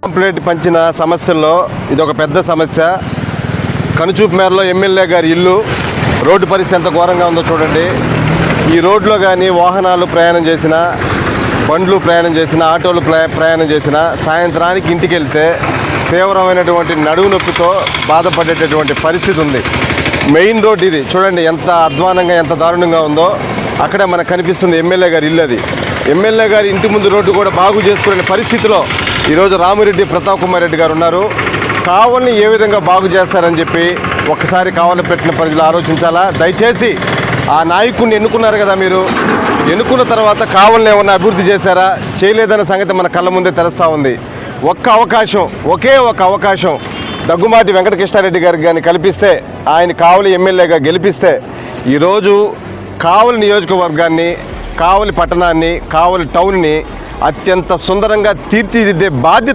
Complaint పంచిన సమస్యల్లో ఇది ఒక పెద్ద సమస్య. కనుచూపు మేరలో ఎమ్మెల్యే గారి ఇల్లు రోడ్డు పరిస్థితి ఎంత ఘోరంగా ఉందో చూడండి. ఈ రోడ్లో కానీ వాహనాలు ప్రయాణం చేసినా, బండ్లు ప్రయాణం చేసినా, ఆటోలు ప్రయాణం చేసినా సాయంత్రానికి ఇంటికి వెళ్తే తీవ్రమైనటువంటి నడువు నొప్పితో బాధపడేటటువంటి పరిస్థితి ఉంది. మెయిన్ రోడ్ ఇది చూడండి ఎంత అధ్వానంగా, ఎంత దారుణంగా ఉందో. అక్కడే మనకు కనిపిస్తుంది ఎమ్మెల్యే గారి ఇల్లు. అది ఎమ్మెల్యే గారి ఇంటి ముందు రోడ్డు కూడా బాగు చేసుకునే పరిస్థితిలో ఈరోజు రామిరెడ్డి ప్రతాప్ కుమార్ రెడ్డి గారు ఉన్నారు. కావలిని ఏ విధంగా బాగు చేస్తారని చెప్పి ఒక్కసారి కావలి పెట్టిన ప్రజలు ఆలోచించాలా. దయచేసి ఆ నాయకుడిని ఎన్నుకున్నారు కదా, మీరు ఎన్నుకున్న తర్వాత కావలిని ఏమన్నా అభివృద్ధి చేశారా, చేయలేదన్న సంగతి మన కళ్ళ ముందే తెలుస్తూ ఉంది. ఒక్క అవకాశం, ఒకే ఒక అవకాశం దగ్గుమాటి వెంకటకృష్ణారెడ్డి గారికి కానీ కల్పిస్తే, ఆయన కావలి ఎమ్మెల్యేగా గెలిపిస్తే ఈరోజు కావలి నియోజకవర్గాన్ని, కావలి పట్టణాన్ని, కావలి టౌన్ని అత్యంత సుందరంగా తీర్చిదిద్దే బాధ్యత